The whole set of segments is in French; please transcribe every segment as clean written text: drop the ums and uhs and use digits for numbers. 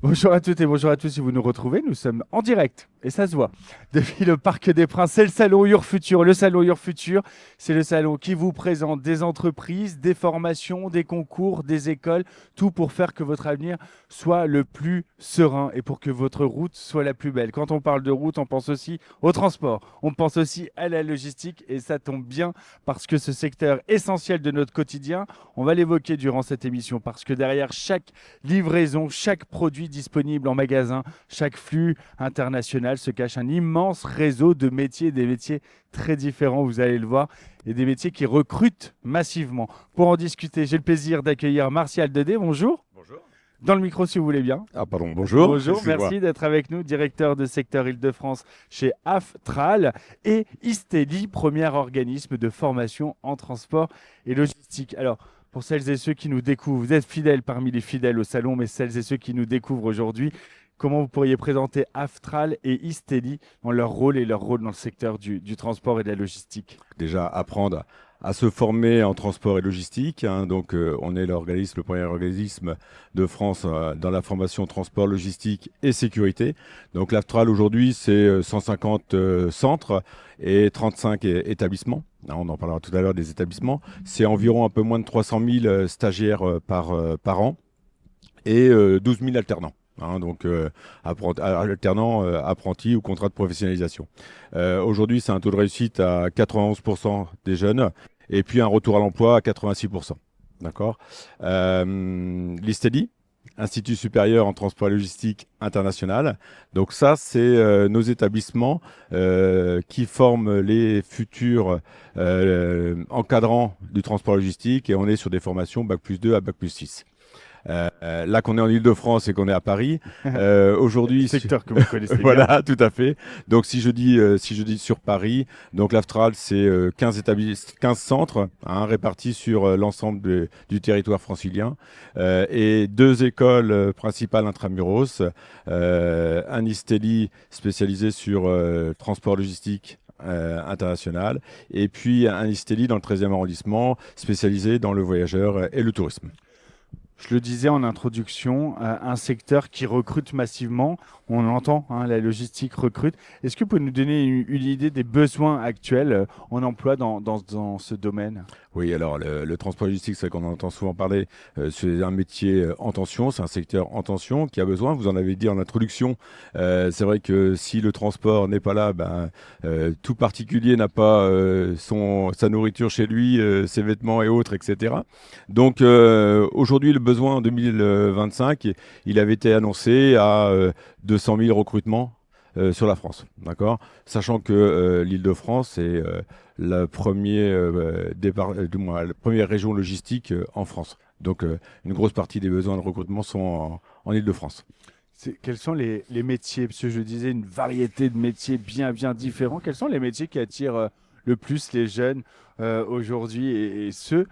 Bonjour à toutes et bonjour à tous si vous nous retrouvez. Nous sommes en direct, et ça se voit, depuis le Parc des Princes. C'est le salon Your Future. Le salon Your Future, c'est le salon qui vous présente des entreprises, des formations, des concours, des écoles, tout pour faire que votre avenir soit le plus serein et pour que votre route soit la plus belle. Quand on parle de route, on pense aussi au transport, on pense aussi à la logistique et ça tombe bien parce que ce secteur essentiel de notre quotidien, on va l'évoquer durant cette émission parce que derrière chaque livraison, chaque produit disponible en magasin, chaque flux international se cache un immense réseau de métiers, des métiers très différents, vous allez le voir, et des métiers qui recrutent massivement. Pour en discuter, j'ai le plaisir d'accueillir Martial Dedé. Bonjour. Bonjour. Dans le micro, si vous voulez bien. Ah, pardon, bonjour. Bonjour, merci d'être avec nous, directeur de secteur Île-de-France chez Aftral et Isteli, premier organisme de formation en transport et logistique. Alors, pour celles et ceux qui nous découvrent, vous êtes fidèles parmi les fidèles au salon, mais celles et ceux qui nous découvrent aujourd'hui, comment vous pourriez présenter Aftral et Isteli dans leur rôle dans le secteur du transport et de la logistique? Déjà, apprendre à se former en transport et logistique. Donc, on est le premier organisme de France dans la formation transport, logistique et sécurité. Donc, l'Aftral aujourd'hui, c'est 150 centres et 35 établissements. On en parlera tout à l'heure des établissements. C'est environ un peu moins de 300 000 stagiaires par an et 12 000 alternants. Donc alternants, apprentis ou contrat de professionnalisation. Aujourd'hui, c'est un taux de réussite à 91% des jeunes et puis un retour à l'emploi à 86%. D'accord. L'ISTEDI, Institut supérieur en transport et logistique international. Donc ça, c'est nos établissements qui forment les futurs encadrants du transport logistique et on est sur des formations Bac+2 à Bac+6. Là qu'on est en Île-de-France et qu'on est à Paris, aujourd'hui, Secteur que vous connaissez bien. voilà, tout à fait. Donc si je dis sur Paris, donc l'Aftral c'est 15 centres répartis sur l'ensemble du territoire francilien et 2 écoles principales intramuros, un Isteli spécialisé sur transport logistique international et puis un Isteli dans le 13e arrondissement spécialisé dans le voyageur et le tourisme. Je le disais en introduction, un secteur qui recrute massivement. On l'entend, la logistique recrute. Est-ce que vous pouvez nous donner une idée des besoins actuels en emploi dans ce domaine? Oui, alors le transport logistique, c'est vrai qu'on en entend souvent parler. C'est un métier en tension, c'est un secteur en tension qui a besoin. Vous en avez dit en introduction. C'est vrai que si le transport n'est pas là, tout particulier n'a pas sa nourriture chez lui, ses vêtements et autres, etc. Donc aujourd'hui, le besoin en 2025, il avait été annoncé à 200 000 recrutements sur la France, d'accord. Sachant que l'Île-de-France est la première région logistique en France. Donc, une grosse partie des besoins de recrutement sont en Île-de-France. Quels sont les métiers? Parce que je disais une variété de métiers bien différents. Quels sont les métiers qui attirent le plus les jeunes aujourd'hui et ceux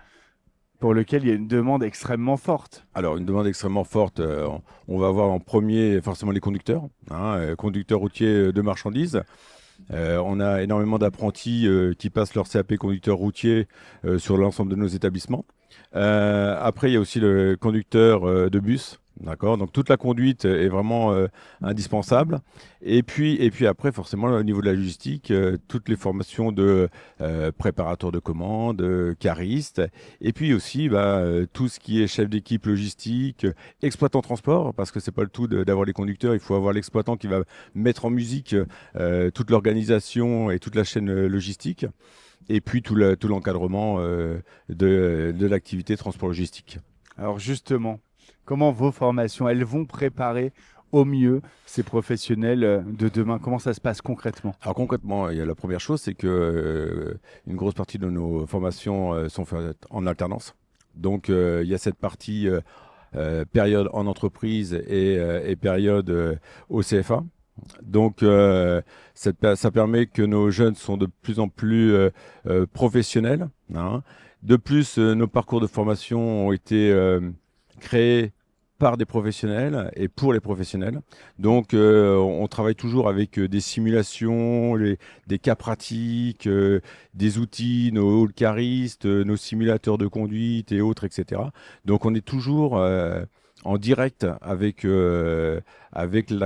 pour lesquels il y a une demande extrêmement forte? Alors, une demande extrêmement forte, on va avoir en premier forcément les conducteurs, conducteurs routiers de marchandises. On a énormément d'apprentis qui passent leur CAP conducteur routier sur l'ensemble de nos établissements. Après, il y a aussi le conducteur de bus. D'accord, donc toute la conduite est vraiment indispensable. Et puis après, forcément, au niveau de la logistique, toutes les formations de préparateur de commandes, caristes, et puis aussi tout ce qui est chef d'équipe logistique, exploitant transport, parce que c'est pas le tout d'avoir les conducteurs, il faut avoir l'exploitant qui va mettre en musique toute l'organisation et toute la chaîne logistique, et puis tout l'encadrement de l'activité transport logistique. Alors justement, comment vos formations, elles vont préparer au mieux ces professionnels de demain? Comment ça se passe concrètement? Alors concrètement, la première chose, c'est que une grosse partie de nos formations sont faites en alternance. Donc il y a cette partie période en entreprise et période au CFA. Donc ça permet que nos jeunes sont de plus en plus professionnels. De plus, nos parcours de formation ont été créés par des professionnels et pour les professionnels. Donc, on travaille toujours avec des simulations, des cas pratiques, des outils, nos hall-caristes, nos simulateurs de conduite et autres, etc. Donc, on est toujours en direct avec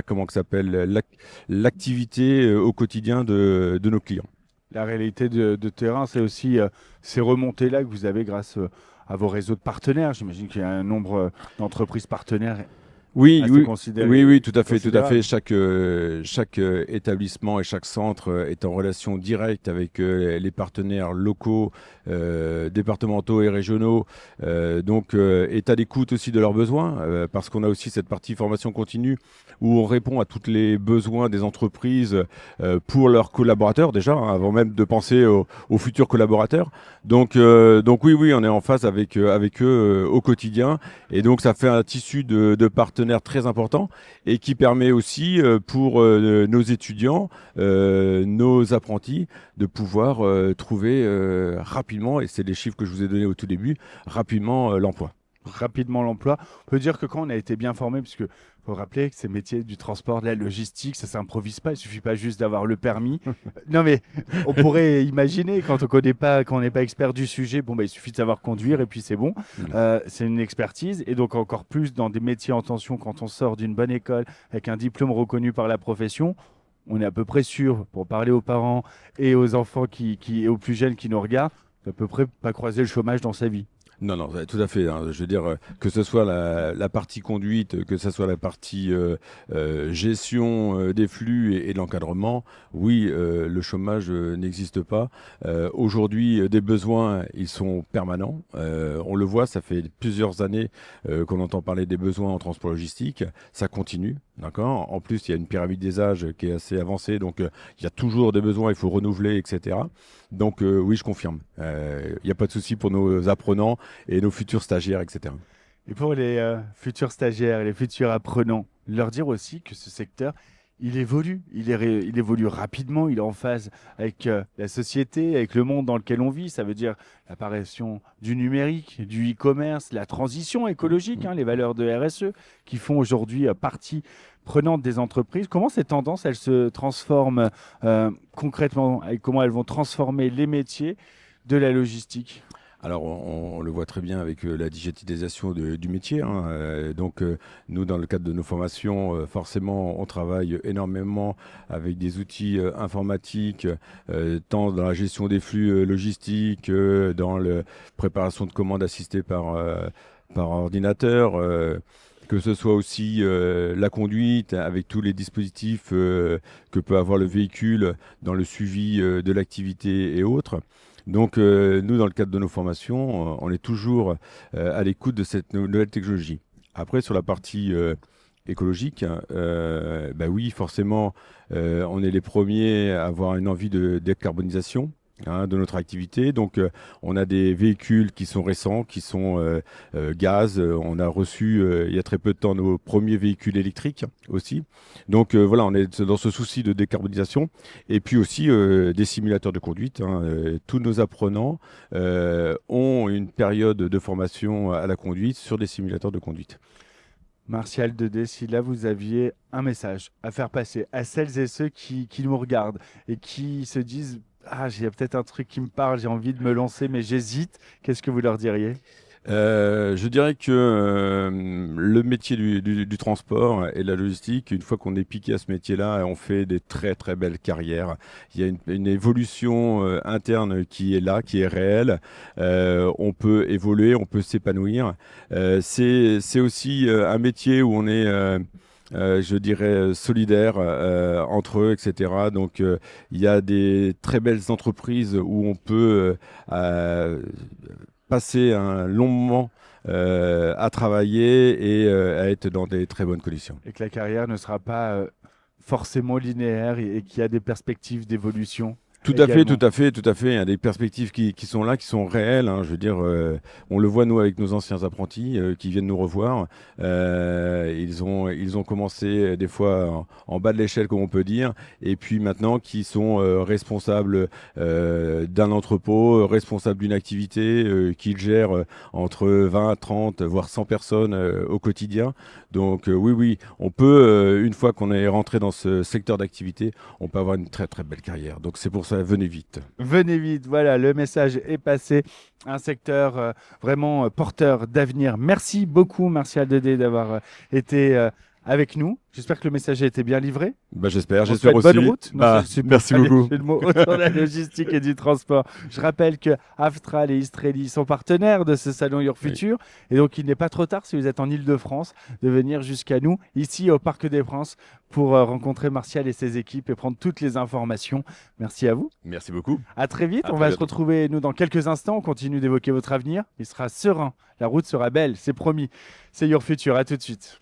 comment que ça s'appelle, l'activité au quotidien de nos clients. La réalité de terrain, c'est aussi ces remontées-là que vous avez grâce à vos réseaux de partenaires. J'imagine qu'il y a un nombre d'entreprises partenaires Oui, assez oui, oui, oui, tout à fait, tout à fait. considérable. Chaque établissement et chaque centre est en relation directe avec les partenaires locaux, départementaux et régionaux. Donc, est à l'écoute aussi de leurs besoins, parce qu'on a aussi cette partie formation continue où on répond à tous les besoins des entreprises pour leurs collaborateurs déjà, hein, avant même de penser aux futurs collaborateurs. Donc oui, oui, on est en phase avec eux au quotidien. Et donc, ça fait un tissu de partenaires très important et qui permet aussi pour nos étudiants, nos apprentis, de pouvoir trouver rapidement, et c'est les chiffres que je vous ai donnés au tout début, rapidement l'emploi. Rapidement l'emploi. On peut dire que quand on a été bien formé, puisque faut rappeler que ces métiers du transport, de la logistique, ça s'improvise pas. Il suffit pas juste d'avoir le permis. Non mais on pourrait imaginer quand on connaît pas, quand on n'est pas expert du sujet, bon bah il suffit de savoir conduire et puis c'est bon. Voilà. C'est une expertise et donc encore plus dans des métiers en tension quand on sort d'une bonne école avec un diplôme reconnu par la profession. On est à peu près sûr, pour parler aux parents et aux enfants et aux plus jeunes qui nous regardent, à peu près pas croiser le chômage dans sa vie. Non, non, tout à fait, hein. Je veux dire, que ce soit la partie conduite, que ce soit la partie gestion des flux et de l'encadrement, oui, le chômage n'existe pas. Aujourd'hui, des besoins, ils sont permanents. On le voit, ça fait plusieurs années qu'on entend parler des besoins en transport logistique. Ça continue, d'accord? En plus, il y a une pyramide des âges qui est assez avancée, donc il y a toujours des besoins, il faut renouveler, etc. Donc oui, je confirme. Il n'y a pas de souci pour nos apprenants et nos futurs stagiaires, etc. Et pour les futurs stagiaires et les futurs apprenants, leur dire aussi que ce secteur, il évolue, il évolue rapidement, il est en phase avec la société, avec le monde dans lequel on vit. Ça veut dire l'apparition du numérique, du e-commerce, la transition écologique, hein, les valeurs de RSE qui font aujourd'hui partie prenante des entreprises. Comment ces tendances, elles se transforment concrètement et comment elles vont transformer les métiers de la logistique? Alors, on le voit très bien avec la digitalisation du métier, hein. Nous, dans le cadre de nos formations, forcément, on travaille énormément avec des outils informatiques, tant dans la gestion des flux logistiques, dans la préparation de commandes assistées par ordinateur. Que ce soit aussi la conduite avec tous les dispositifs que peut avoir le véhicule dans le suivi de l'activité et autres. Donc, nous, dans le cadre de nos formations, on est toujours à l'écoute de cette nouvelle technologie. Après, sur la partie écologique, bah oui, forcément, on est les premiers à avoir une envie de décarbonisation, hein, de notre activité. Donc, on a des véhicules qui sont récents, qui sont gaz. On a reçu, il y a très peu de temps, nos premiers véhicules électriques aussi. Donc, voilà, on est dans ce souci de décarbonisation. Et puis aussi, des simulateurs de conduite, hein. Tous nos apprenants ont une période de formation à la conduite sur des simulateurs de conduite. Martial Dedé, si là vous aviez un message à faire passer à celles et ceux qui nous regardent et qui se disent ah, j'ai peut-être un truc qui me parle, j'ai envie de me lancer, mais j'hésite, qu'est-ce que vous leur diriez? Je dirais que le métier du transport et de la logistique, une fois qu'on est piqué à ce métier-là, on fait des très très belles carrières. Il y a une évolution interne qui est là, qui est réelle. On peut évoluer, on peut s'épanouir. C'est aussi un métier où on est je dirais solidaire entre eux, etc. Donc il y a des très belles entreprises où on peut passer un long moment à travailler et à être dans des très bonnes conditions. Et que la carrière ne sera pas forcément linéaire et qu'il y a des perspectives d'évolution Tout à fait, tout également. à fait, tout à fait. Il y a des perspectives qui sont là, qui sont réelles, hein. Je veux dire, on le voit nous avec nos anciens apprentis qui viennent nous revoir. Ils ont commencé des fois en bas de l'échelle, comme on peut dire, et puis maintenant qui sont responsables d'un entrepôt, responsables d'une activité qu'ils gèrent entre 20, 30, voire 100 personnes au quotidien. Donc oui, oui, on peut, une fois qu'on est rentré dans ce secteur d'activité, on peut avoir une très très belle carrière. Donc c'est pour ça, venez vite. Venez vite, voilà, le message est passé. Un secteur vraiment porteur d'avenir. Merci beaucoup, Martial Dedé, d'avoir été avec nous. J'espère que le message a été bien livré. Bah, j'espère On aussi. souhaite bonne route. Non, c'est merci allez, beaucoup. jeu de mots autour de la logistique et du transport. Je rappelle que Aftral et Istrelli sont partenaires de ce salon Your Future. Et donc, il n'est pas trop tard, si vous êtes en Ile-de-France, de venir jusqu'à nous, ici au Parc des Princes, pour rencontrer Martial et ses équipes et prendre toutes les informations. Merci à vous. Merci beaucoup. À très vite. À On très va se bientôt. retrouver, nous, dans quelques instants. On continue d'évoquer votre avenir. Il sera serein. La route sera belle, c'est promis. C'est Your Future. À tout de suite.